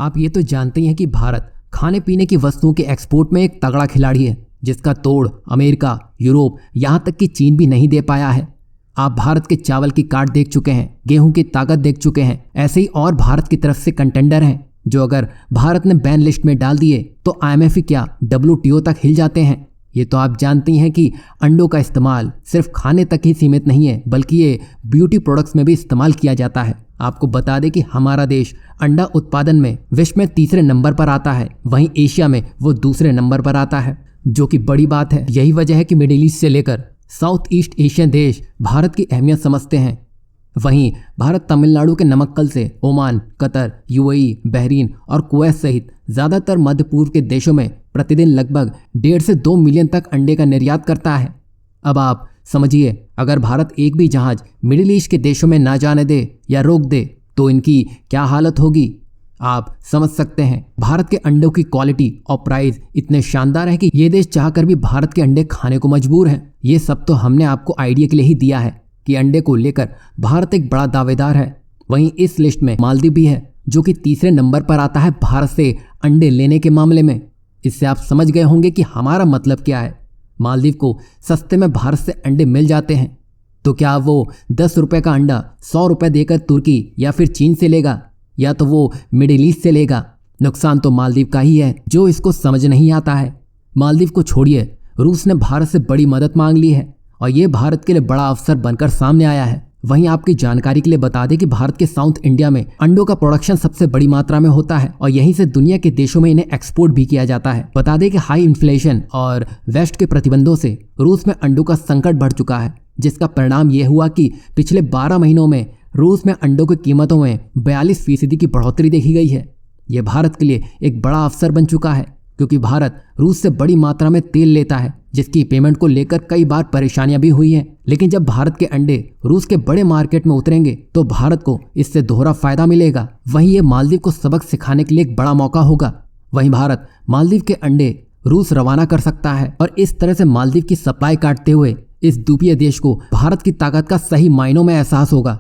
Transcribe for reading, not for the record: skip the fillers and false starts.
आप ये तो जानते ही हैं कि भारत खाने पीने की वस्तुओं के एक्सपोर्ट में एक तगड़ा खिलाड़ी है, जिसका तोड़ अमेरिका, यूरोप, यहाँ तक कि चीन भी नहीं दे पाया है। आप भारत के चावल की काट देख चुके हैं, गेहूं की ताकत देख चुके हैं। ऐसे ही और भारत की तरफ से कंटेंडर हैं जो अगर भारत ने बैन लिस्ट में डाल दिए तो IMF ही क्या WTO तक हिल जाते हैं। ये तो आप जानती हैं कि अंडों का इस्तेमाल सिर्फ खाने तक ही सीमित नहीं है, बल्कि ये ब्यूटी प्रोडक्ट्स में भी इस्तेमाल किया जाता है। आपको बता दें कि हमारा देश अंडा उत्पादन में विश्व में तीसरे नंबर पर आता है, वहीं एशिया में वो दूसरे नंबर पर आता है, जो कि बड़ी बात है। यही वजह है कि मिडिल ईस्ट से लेकर साउथ ईस्ट एशियन देश भारत की अहमियत समझते हैं। वहीं भारत तमिलनाडु के नमक्कल से ओमान, कतर, UAE, बहरीन और कुवैत सहित ज़्यादातर मध्य पूर्व के देशों में प्रतिदिन लगभग 1.5 से 2 मिलियन तक अंडे का निर्यात करता है। अब आप समझिए, अगर भारत एक भी जहाज मिडिल ईस्ट के देशों में ना जाने दे या रोक दे तो इनकी क्या हालत होगी, आप समझ सकते हैं। भारत के अंडों की क्वालिटी और प्राइस इतने शानदार है कि ये देश चाहकर भी भारत के अंडे खाने को मजबूर हैं। ये सब तो हमने आपको आइडिया के लिए ही दिया है कि अंडे को लेकर भारत एक बड़ा दावेदार है। वहीं इस लिस्ट में मालदीव भी है, जो कि तीसरे नंबर पर आता है भारत से अंडे लेने के मामले में। इससे आप समझ गए होंगे कि हमारा मतलब क्या है। मालदीव को सस्ते में भारत से अंडे मिल जाते हैं, तो क्या वो 10 रुपये का अंडा 100 रुपये देकर तुर्की या फिर चीन से लेगा, या तो वो मिडिल ईस्ट से लेगा? नुकसान तो मालदीव का ही है, जो इसको समझ नहीं आता है। मालदीव को छोड़िए, रूस ने भारत से बड़ी मदद मांग ली है और ये भारत के लिए बड़ा अवसर बनकर सामने आया है। वहीं आपकी जानकारी के लिए बता दें कि भारत के साउथ इंडिया में अंडों का प्रोडक्शन सबसे बड़ी मात्रा में होता है और यहीं से दुनिया के देशों में इन्हें एक्सपोर्ट भी किया जाता है। बता दें कि हाई इन्फ्लेशन और वेस्ट के प्रतिबंधों से रूस में अंडों का संकट बढ़ चुका है, जिसका परिणाम यह हुआ कि पिछले 12 महीनों में रूस में अंडों की कीमतों में 42% की बढ़ोतरी देखी गई है। यह भारत के लिए एक बड़ा अवसर बन चुका है, क्योंकि भारत रूस से बड़ी मात्रा में तेल लेता है, जिसकी पेमेंट को लेकर कई बार परेशानियां भी हुई हैं। लेकिन जब भारत के अंडे रूस के बड़े मार्केट में उतरेंगे तो भारत को इससे दोहरा फायदा मिलेगा। वहीं ये मालदीव को सबक सिखाने के लिए एक बड़ा मौका होगा। वहीं भारत मालदीव के अंडे रूस रवाना कर सकता है और इस तरह से मालदीव की सप्लाई काटते हुए इस द्वीपीय देश को भारत की ताकत का सही मायनों में एहसास होगा।